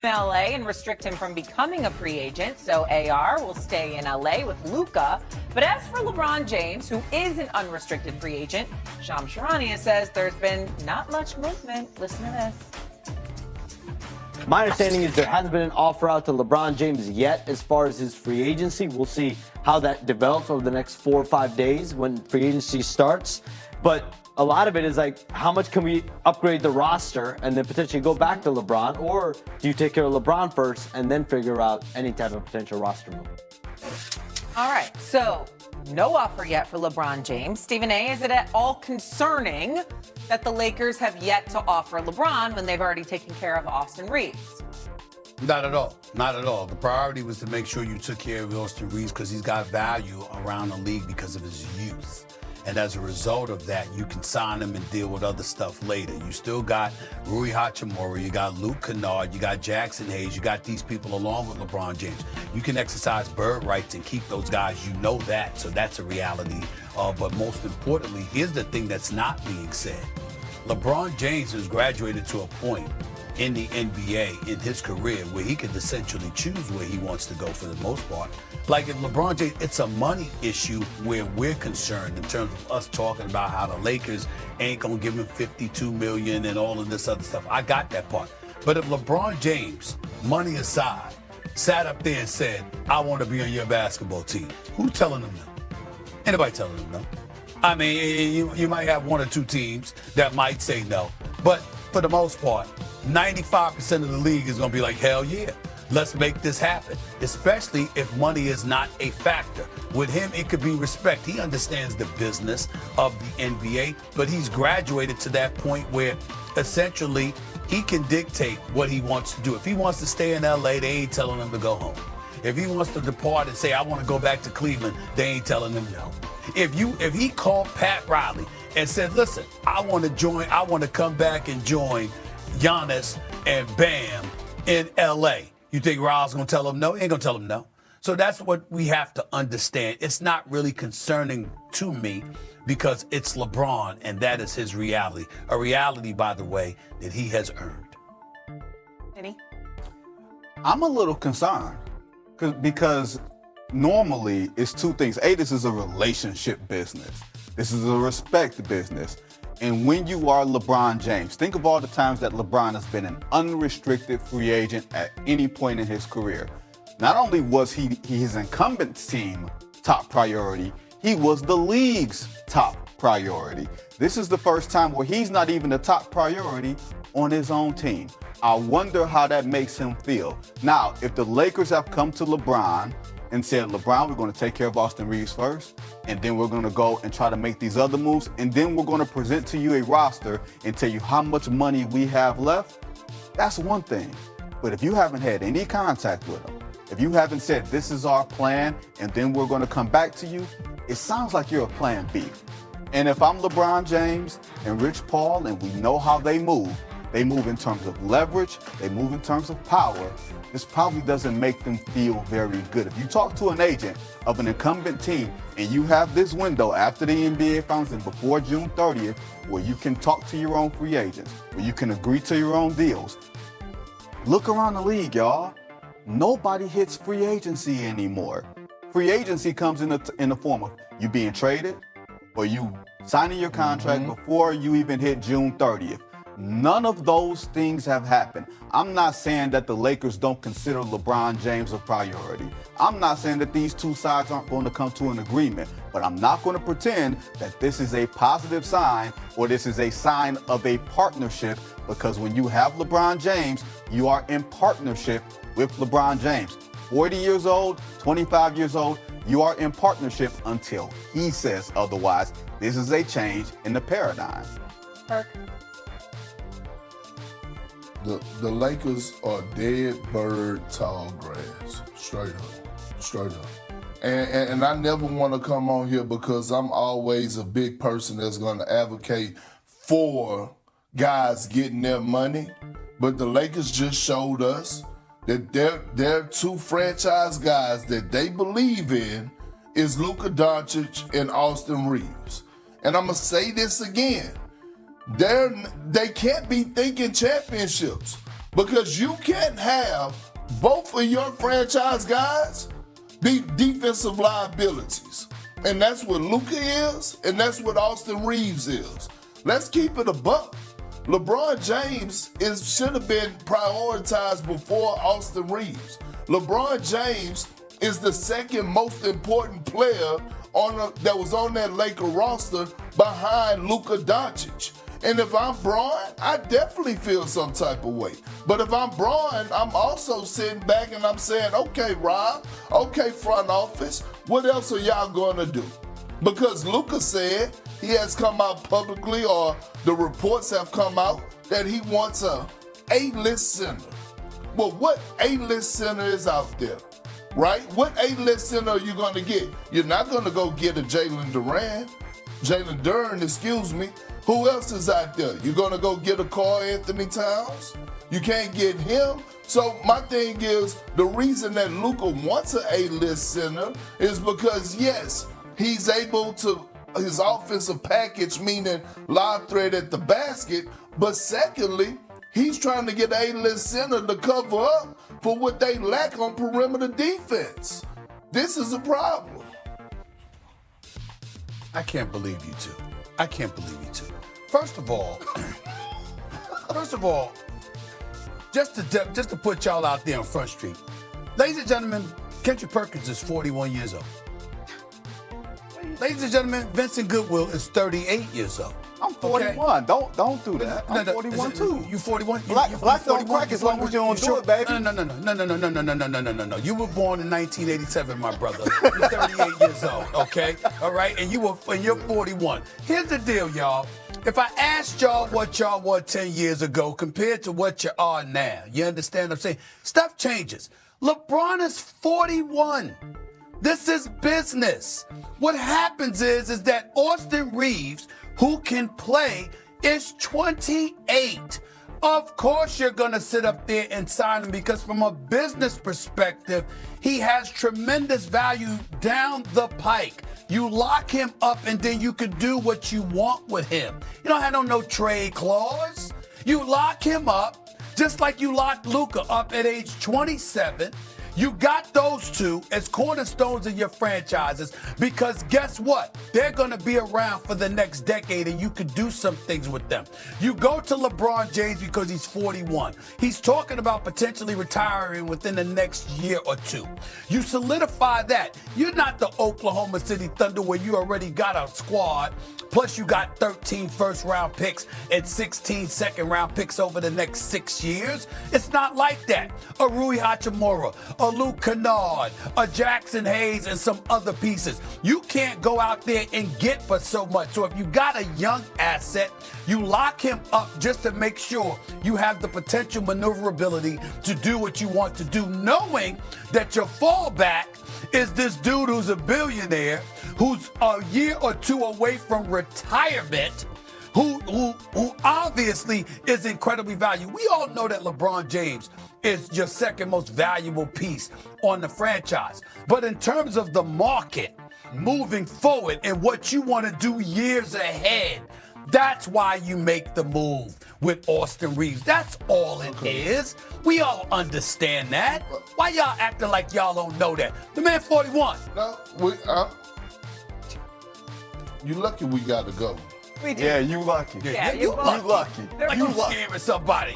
LA and restrict him from becoming a free agent, so AR will stay in LA with Luka. But as for LeBron James, who is an unrestricted free agent, Shams Charania says there's been not much movement. Listen to this. My understanding is there hasn't been an offer out to LeBron James yet as far as his free agency. We'll see how that develops over the next 4 or 5 days when free agency starts. But a lot of it is like, how much can we upgrade the roster and then potentially go back to LeBron? Or do you take care of LeBron first and then figure out any type of potential roster move? All right, so no offer yet for LeBron James. Stephen A., is it at all concerning that the Lakers have yet to offer LeBron when they've already taken care of Austin Reeves? Not at all. Not at all. The priority was to make sure you took care of Austin Reeves because he's got value around the league because of his youth. And as a result of that, you can sign him and deal with other stuff later. You still got Rui Hachimura, you got Luke Kennard, you got Jackson Hayes, you got these people along with LeBron James. You can exercise bird rights and keep those guys. You know that, so that's a reality. But most importantly, here's the thing that's not being said. LeBron James has graduated to a point in the NBA in his career where he can essentially choose where he wants to go for the most part. Like if LeBron James, it's a money issue where we're concerned in terms of us talking about how the Lakers ain't gonna give him $52 million and all of this other stuff. I got that part. But if LeBron James, money aside, sat up there and said, I want to be on your basketball team, who's telling him no? Anybody telling him no? I mean, you might have 1 or 2 teams that might say no, but for the most part, 95% of the league is going to be like, hell yeah, let's make this happen, especially if money is not a factor. With him, it could be respect. He understands the business of the NBA, but he's graduated to that point where essentially he can dictate what he wants to do. If he wants to stay in LA, they ain't telling him to go home. If he wants to depart and say, I want to go back to Cleveland, they ain't telling him no. If he called Pat Riley and said, listen, I want to come back and join Giannis and Bam in LA, you think Riley's going to tell him no? He ain't going to tell him no. So that's what we have to understand. It's not really concerning to me because it's LeBron and that is his reality. A reality, by the way, that he has earned. Kenny? I'm a little concerned because normally it's 2 things. A, this is a relationship business. This is a respect business. And when you are LeBron James, think of all the times that LeBron has been an unrestricted free agent at any point in his career. Not only was his incumbent team top priority, he was the league's top priority. This is the first time where he's not even the top priority on his own team. I wonder how that makes him feel. Now, if the Lakers have come to LeBron and said, LeBron, we're going to take care of Austin Reeves first, and then we're going to go and try to make these other moves, and then we're going to present to you a roster and tell you how much money we have left, that's one thing. But if you haven't had any contact with them, if you haven't said, this is our plan, and then we're going to come back to you, it sounds like you're a plan B. And if I'm LeBron James and Rich Paul, and we know how they move in terms of leverage, they move in terms of power, this probably doesn't make them feel very good. If you talk to an agent of an incumbent team and you have this window after the NBA Finals and before June 30th where you can talk to your own free agents, where you can agree to your own deals, look around the league, y'all. Nobody hits free agency anymore. Free agency comes in the form of you being traded or you signing your contract before you even hit June 30th. None of those things have happened. I'm not saying that the Lakers don't consider LeBron James a priority. I'm not saying that these 2 sides aren't going to come to an agreement, but I'm not going to pretend that this is a positive sign or this is a sign of a partnership, because when you have LeBron James, you are in partnership with LeBron James. 40 years old, 25 years old, you are in partnership until he says otherwise. This is a change in the paradigm. Perk? The Lakers are dead bird tall grass, straight up. And I never want to come on here because I'm always a big person that's going to advocate for guys getting their money. But the Lakers just showed us that their 2 franchise guys that they believe in is Luka Doncic and Austin Reeves. And I'm going to say this again. They can't be thinking championships. Because you can't have both of your franchise guys be defensive liabilities. And that's what Luka is, and that's what Austin Reeves is. Let's keep it a buck. LeBron James should have been prioritized before Austin Reeves. LeBron James is the second most important player that was on that Laker roster behind Luka Doncic. And if I'm Bron, I definitely feel some type of way. But if I'm Bron, I'm also sitting back and I'm saying, okay, Rob, okay, front office, what else are y'all going to do? Because Luka said he has come out publicly, or the reports have come out, that he wants a A-list center. Well, what A-list center is out there, right? What A-list center are you going to get? You're not going to go get a Jalen Duren, excuse me. Who else is out there? You're going to go get a Karl Anthony Towns? You can't get him. So my thing is, the reason that Luka wants an A-list center is because, yes, he's able to, his offensive package, meaning live threat at the basket, but secondly, he's trying to get an A-list center to cover up for what they lack on perimeter defense. This is a problem. I can't believe you two. I can't believe you two. First of all, just to put y'all out there on Front Street, ladies and gentlemen, Kendrick Perkins is 41 years old. Ladies and gentlemen, Vincent Goodwill is 38 years old. I'm 41. Okay? Don't do that. I'm 41 too. You 41? Black don't crack as long as you don't do it, baby. No. You were born in 1987, my brother. You're 38 years old, okay? All right? And you're 41. Here's the deal, y'all. If I asked y'all what y'all were 10 years ago compared to what you are now, you understand what I'm saying? Stuff changes. LeBron is 41. This is business. What happens is that Austin Reeves, who can play, is 28. Of course you're going to sit up there and sign him because from a business perspective, he has tremendous value down the pike. You lock him up and then you can do what you want with him. You don't have no trade clause. You lock him up just like you locked Luka up at age 27. You got those two as cornerstones of your franchises because guess what? They're going to be around for the next decade and you could do some things with them. You go to LeBron James because he's 41. He's talking about potentially retiring within the next year or two. You solidify that. You're not the Oklahoma City Thunder where you already got a squad, plus you got 13 first-round picks and 16 second-round picks over the next 6 years. It's not like that. A Rui Hachimura, a Luke Kennard, a Jackson Hayes, and some other pieces. You can't go out there and get for so much. So if you got a young asset, you lock him up just to make sure you have the potential maneuverability to do what you want to do, knowing that your fallback is this dude who's a billionaire, who's a year or two away from retirement, who obviously is incredibly valuable. We all know that LeBron James is your second most valuable piece on the franchise. But in terms of the market moving forward and what you want to do years ahead, that's why you make the move with Austin Reeves. That's all it is. We all understand that. Why y'all acting like y'all don't know that? The man 41. No, you lucky we got to go. We do. Yeah, you lucky. Yeah, you lucky. Like you scaring somebody.